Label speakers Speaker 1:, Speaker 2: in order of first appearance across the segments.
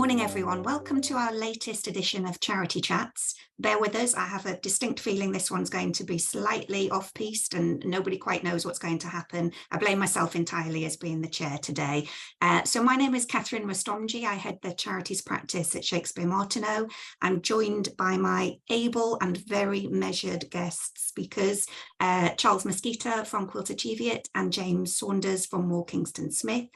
Speaker 1: morning, everyone. Welcome to our latest edition of Charity Chats. Bear with us. I have a distinct feeling this one's going to be slightly off-piste and nobody quite knows what's going to happen. I blame myself entirely as being the chair today. So my name is Catherine Mustomji. I head the charities practice at Shakespeare Martineau. I'm joined by my able and very measured guest speakers, Charles Mesquita from Quilter Cheviot and James Saunders from Moore Kingston Smith.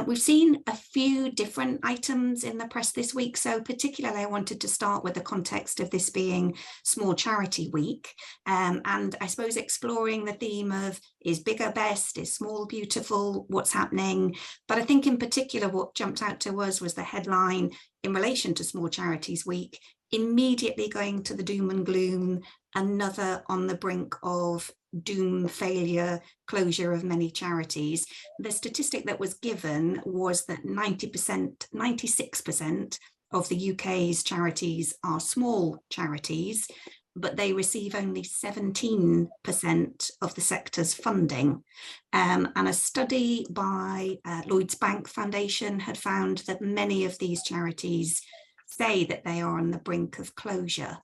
Speaker 1: We've seen a few different items in the press this week, so particularly I wanted to start with the context of this being Small Charity Week, and I suppose exploring the theme of is bigger best, is small beautiful, what's happening. But I think in particular what jumped out to us was the headline in relation to Small Charities Week, immediately going to the doom and gloom, another on the brink of doom, failure, closure of many charities. The statistic that was given was that 96% of the UK's charities are small charities, but they receive only 17% of the sector's funding. And a study by Lloyds Bank Foundation had found that many of these charities say that they are on the brink of closure.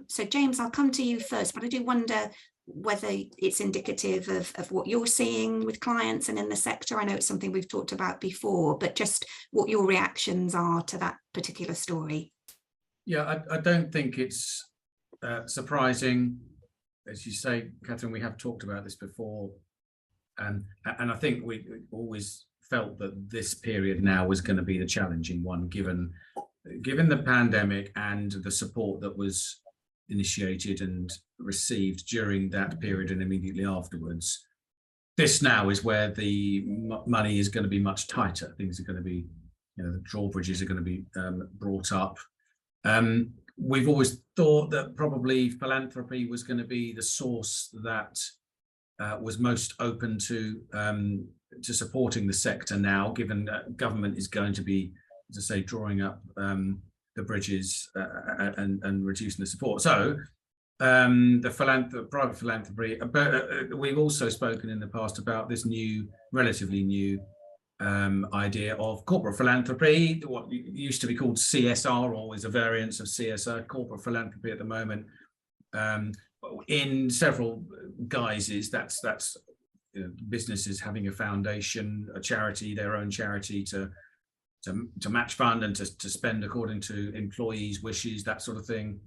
Speaker 1: So James, I'll come to you first, but I do wonder whether it's indicative of what you're seeing with clients and in the sector. I know it's something we've talked about before, but just what your reactions are to that particular story.
Speaker 2: Yeah, I don't think it's surprising. As you say, Catherine, we have talked about this before. And I think we always felt that this period now was going to be the challenging one, given the pandemic and the support that was initiated and received during that period and immediately afterwards. This now is where the money is going to be much tighter. Things are going to be, the drawbridges are going to be brought up. We've always thought that probably philanthropy was going to be the source that was most open to supporting the sector now, given that government is going to be, as I say, drawing up the bridges and reducing the support. So the private philanthropy, but we've also spoken in the past about this relatively new idea of corporate philanthropy, what used to be called CSR, or is a variance of CSR, corporate philanthropy at the moment, in several guises. That's businesses having a foundation, a charity, their own charity to match fund and to spend according to employees' wishes, that sort of thing.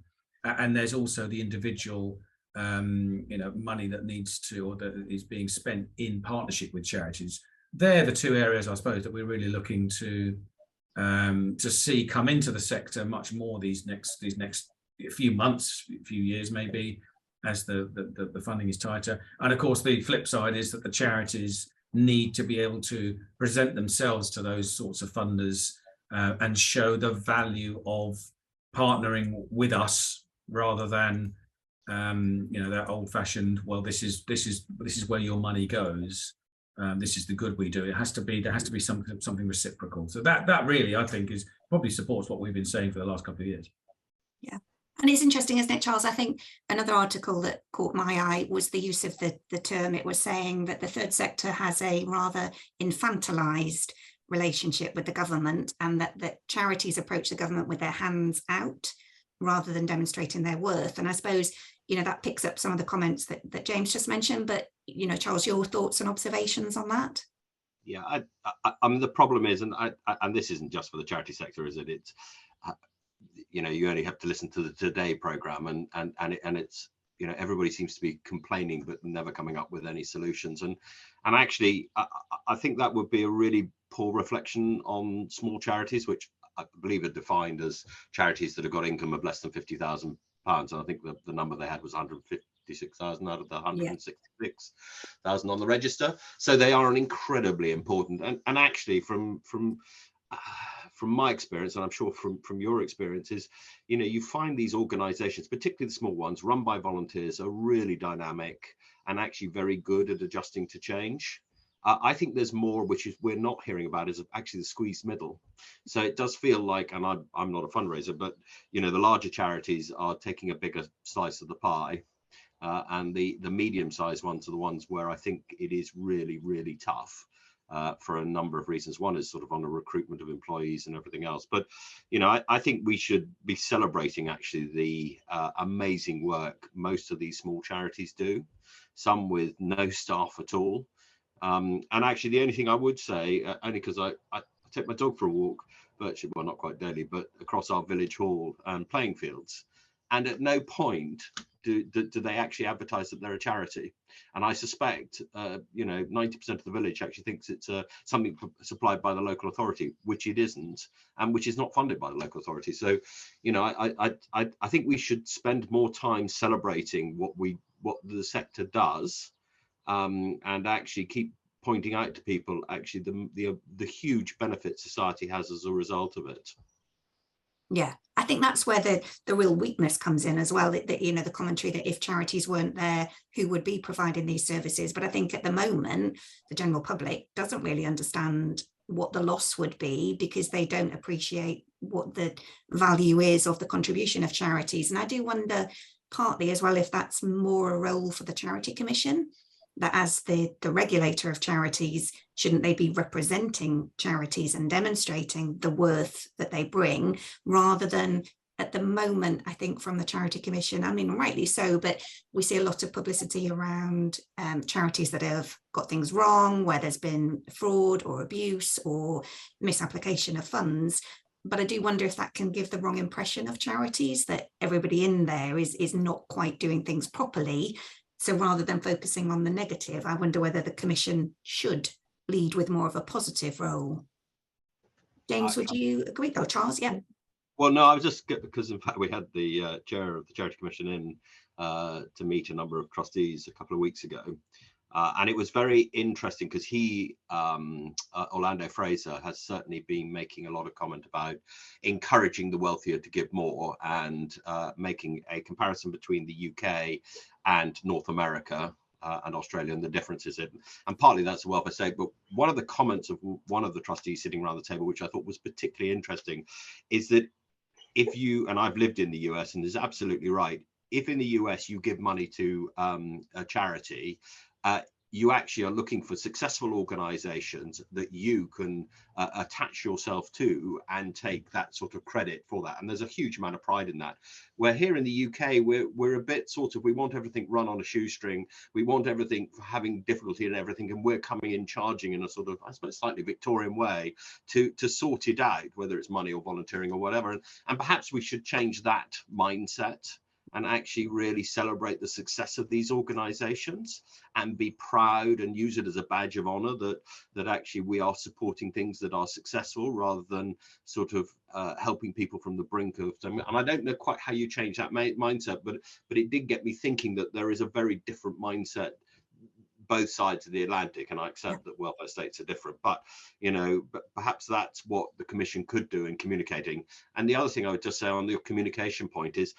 Speaker 2: And there's also the individual, money that needs to, or that is being spent in partnership with charities. They're the two areas, I suppose, that we're really looking to see come into the sector much more these next few months, few years maybe, as the funding is tighter. And of course, the flip side is that the charities need to be able to present themselves to those sorts of funders and show the value of partnering with us, rather than that old-fashioned, well, this is where your money goes. This is the good we do. There has to be something reciprocal. So that really, I think, is probably supports what we've been saying for the last couple of years.
Speaker 1: Yeah. And it's interesting, isn't it, Charles? I think another article that caught my eye was the use of the term. It was saying that the third sector has a rather infantilized relationship with the government, and that charities approach the government with their hands out rather than demonstrating their worth. And I suppose, that picks up some of the comments that James just mentioned. But, Charles, your thoughts and observations on that?
Speaker 3: Yeah, I mean, the problem is, and this isn't just for the charity sector, is it? It's you only have to listen to the Today programme, and it's everybody seems to be complaining but never coming up with any solutions. And actually, I think that would be a really poor reflection on small charities, which I believe are defined as charities that have got income of less than £50,000. And I think the number they had was 156,000 out of the 166,000 on the register. So they are an incredibly important, and actually from my experience, and I'm sure from your experiences, you find these organizations, particularly the small ones, run by volunteers, are really dynamic and actually very good at adjusting to change. I think there's more, which is we're not hearing about, is actually the squeezed middle. So it does feel like, and I'm not a fundraiser, but the larger charities are taking a bigger slice of the pie, and the medium-sized ones are the ones where I think it is really, really tough. for a number of reasons. One is sort of on the recruitment of employees and everything else. But, you know, I think we should be celebrating actually the amazing work most of these small charities do, some with no staff at all. And actually, the only thing I would say, only because I take my dog for a walk, virtually, well, not quite daily, but across our village hall and playing fields. And at no point do they actually advertise that they're a charity. And I suspect, you know, 90% of the village actually thinks it's something supplied by the local authority, which it isn't, and which is not funded by the local authority. So, you know, I think we should spend more time celebrating what the sector does, and actually keep pointing out to people actually the huge benefit society has as a result of it.
Speaker 1: Yeah, I think that's where the real weakness comes in as well, that you know, the commentary that if charities weren't there, who would be providing these services? But I think at the moment, the general public doesn't really understand what the loss would be, because they don't appreciate what the value is of the contribution of charities. And I do wonder partly as well if that's more a role for the Charity Commission, that as the regulator of charities, shouldn't they be representing charities and demonstrating the worth that they bring, rather than at the moment, I think from the Charity Commission, I mean, rightly so, but we see a lot of publicity around charities that have got things wrong, where there's been fraud or abuse or misapplication of funds. But I do wonder if that can give the wrong impression of charities, that everybody in there is not quite doing things properly. So rather than focusing on the negative, I wonder whether the Commission should lead with more of a positive role. James, would you agree? Oh, Charles, yeah.
Speaker 3: Well, no, I was just, because in fact we had the chair of the Charity Commission in to meet a number of trustees a couple of weeks ago. And it was very interesting because he, Orlando Fraser, has certainly been making a lot of comment about encouraging the wealthier to give more, and making a comparison between the UK and North America and Australia and the differences in. And partly that's a welfare state. But one of the comments of one of the trustees sitting around the table, which I thought was particularly interesting, is that if you, and I've lived in the US and is absolutely right, if in the US you give money to a charity, you actually are looking for successful organizations that you can attach yourself to and take that sort of credit for that. And there's a huge amount of pride in that. Where here in the UK, we're a bit sort of, we want everything run on a shoestring. We want everything having difficulty in everything. And we're coming in charging in a sort of, I suppose, slightly Victorian way to sort it out, whether it's money or volunteering or whatever. And perhaps we should change that mindset and actually really celebrate the success of these organizations and be proud and use it as a badge of honor that actually we are supporting things that are successful, rather than sort of helping people from the brink of them. And I don't know quite how you change that mindset, but it did get me thinking that there is a very different mindset both sides of the Atlantic, and I accept that welfare states are different, but you know, but perhaps that's what the Commission could do in communicating. And the other thing I would just say on the communication point is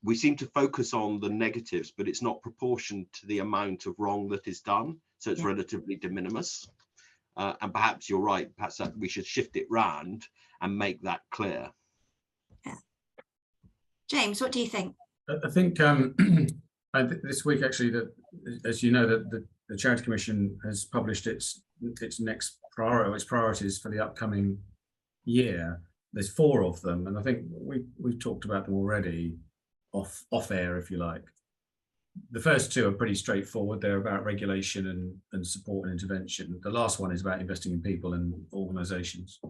Speaker 3: we seem to focus on the negatives, but it's not proportioned to the amount of wrong that is done. So it's relatively de minimis. And perhaps you're right, perhaps that we should shift it round and make that clear.
Speaker 1: Yeah. James, what do you think?
Speaker 2: I think this week, actually, that, as you know, that the Charity Commission has published its next priorities for the upcoming year. There's 4 of them, and I think we've talked about them already off air, if you like. The first 2 are pretty straightforward. They're about regulation and support and intervention. The last one is about investing in people and organizations.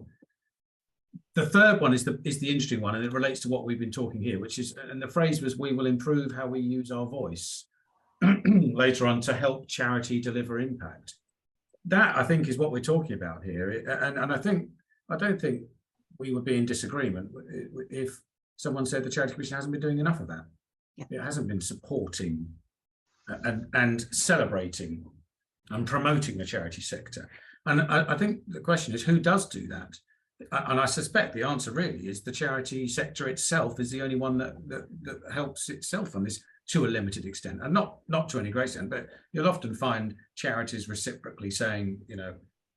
Speaker 2: The third one is the interesting one, and it relates to what we've been talking here, which is, and the phrase was, we will improve how we use our voice later on to help charity deliver impact. That, I think, is what we're talking about here. And I don't think we would be in disagreement if someone said the Charity Commission hasn't been doing enough of that. Yeah. It hasn't been supporting and celebrating and promoting the charity sector. And I think the question is, who does do that? And I suspect the answer really is the charity sector itself is the only one that helps itself on this to a limited extent, and not to any great extent, but you'll often find charities reciprocally saying, you know,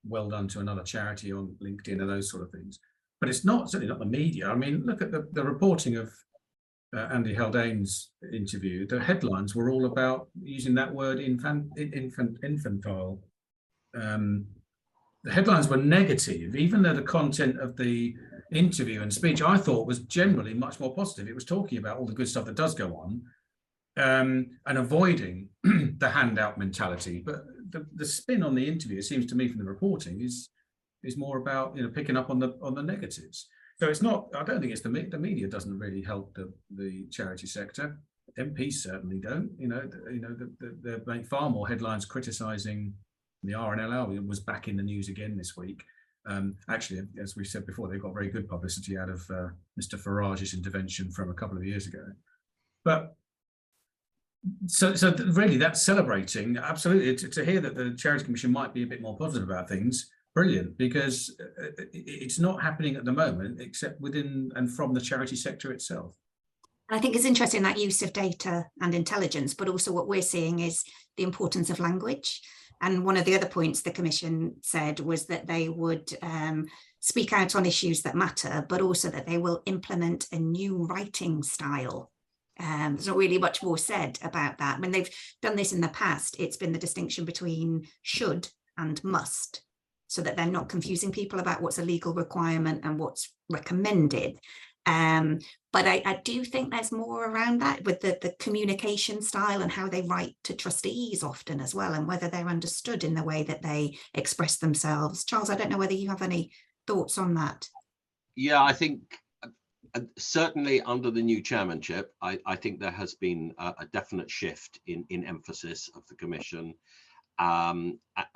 Speaker 2: well done to another charity on LinkedIn and those sort of things. But it's certainly not the media. I mean, look at the reporting of Andy Haldane's interview. The headlines were all about using that word infantile the headlines were negative, even though the content of the interview and speech I thought was generally much more positive. It was talking about all the good stuff that does go on, and avoiding the handout mentality. But the spin on the interview, it seems to me from the reporting, is more about, you know, picking up on the negatives. So it's not. I don't think it's the media doesn't really help the charity sector. MPs certainly don't. They make far more headlines criticising the RNLL. Was back in the news again this week. Actually, as we said before, they got very good publicity out of Mr. Farage's intervention from a couple of years ago. But so really, that's celebrating. Absolutely, to hear that the Charity Commission might be a bit more positive about things. Brilliant, because it's not happening at the moment, except within and from the charity sector itself.
Speaker 1: I think it's interesting, that use of data and intelligence, but also what we're seeing is the importance of language. And one of the other points the Commission said was that they would speak out on issues that matter, but also that they will implement a new writing style. There's not really much more said about that. When they've done this in the past, it's been the distinction between should and must, so that they're not confusing people about what's a legal requirement and what's recommended. But I do think there's more around that with the communication style and how they write to trustees often as well, and whether they're understood in the way that they express themselves. Charles, I don't know whether you have any thoughts on that. Yeah,
Speaker 3: I think certainly under the new chairmanship, I think there has been a definite shift in emphasis of the Commission.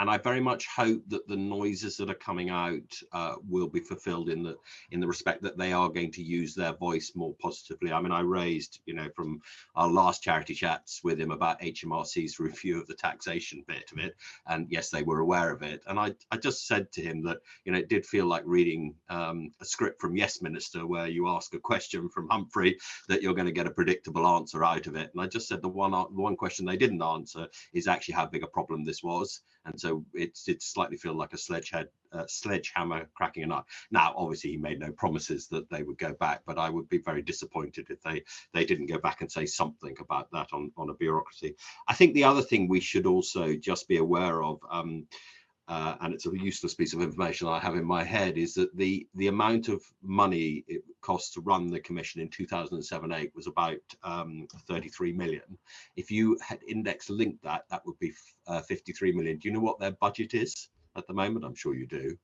Speaker 3: And I very much hope that the noises that are coming out will be fulfilled in the respect that they are going to use their voice more positively. I mean, I raised, from our last charity chats with him about HMRC's review of the taxation bit of it, and yes, they were aware of it. And I just said to him that, it did feel like reading a script from Yes Minister, where you ask a question from Humphrey that you're going to get a predictable answer out of it. And I just said the one question they didn't answer is actually how big a problem this was. And so it slightly feel like a sledgehammer cracking a nut. Now, obviously, he made no promises that they would go back, but I would be very disappointed if they didn't go back and say something about that on a bureaucracy. I think the other thing we should also just be aware of, and it's a useless piece of information I have in my head, is that the amount of money it cost to run the Commission in 2007-8 was about 33 million. If you had index linked that would be 53 million. Do you know what their budget is at the moment? I'm sure you do.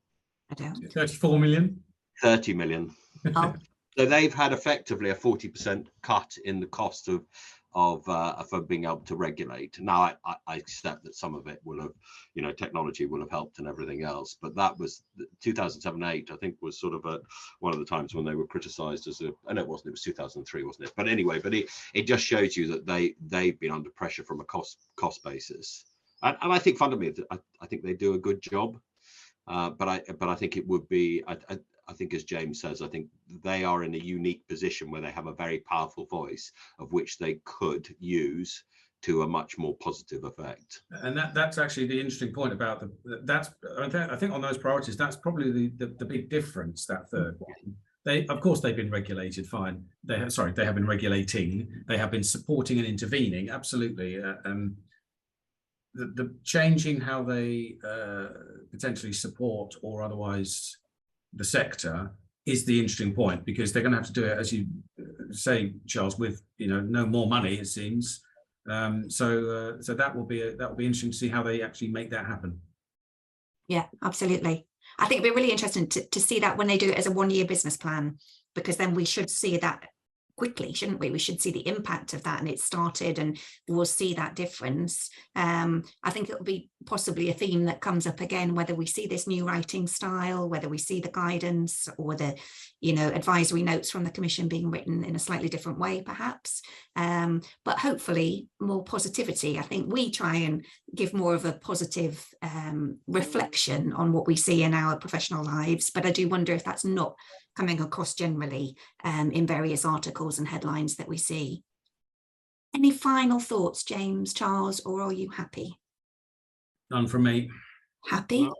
Speaker 1: I don't.
Speaker 2: 34 million?
Speaker 3: 30 million.
Speaker 1: Oh.
Speaker 3: So they've had effectively a 40% cut in the cost of being able to regulate. Now, I accept that some of it will have, technology will have helped and everything else, but that was 2007-8, I think, was sort of one of the times when they were criticised as I know it wasn't, it was 2003, wasn't it? But anyway, it just shows you that they've been under pressure from a cost basis. And I think fundamentally, I think they do a good job, but I think it would be, I think, as James says, I think they are in a unique position where they have a very powerful voice of which they could use to a much more positive effect. And
Speaker 2: that's actually the interesting point about I think on those priorities, that's probably the big difference, that third one. Of course, they've been regulated, fine. They have been regulating, they have been supporting and intervening, absolutely. The changing how they potentially support or otherwise the sector is the interesting point, because they're going to have to do it, as you say, Charles, with no more money, it seems. So that will be interesting to see how they actually make that happen.
Speaker 1: Yeah, absolutely. I think it'd be really interesting to see that when they do it as a one-year business plan, because then we should see that quickly, shouldn't we? We should see the impact of that, and it started, and we'll see that difference. I think it'll be possibly a theme that comes up again, whether we see this new writing style, whether we see the guidance or the advisory notes from the Commission being written in a slightly different way, perhaps. But hopefully more positivity. I think we try and give more of a positive reflection on what we see in our professional lives, but I do wonder if that's not coming across generally in various articles and headlines that we see. Any final thoughts, James, Charles, or are you happy?
Speaker 2: None from me.
Speaker 1: Happy?
Speaker 3: Well,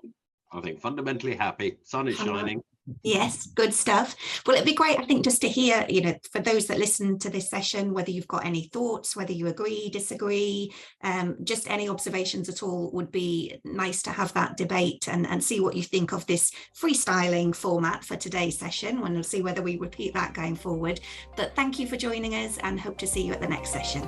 Speaker 3: I think fundamentally happy. Sun is shining.
Speaker 1: Yes, good stuff. Well, it'd be great, I think, just to hear, for those that listen to this session, whether you've got any thoughts, whether you agree, disagree, just any observations at all would be nice to have that debate and see what you think of this freestyling format for today's session, and we'll see whether we repeat that going forward. But thank you for joining us and hope to see you at the next session.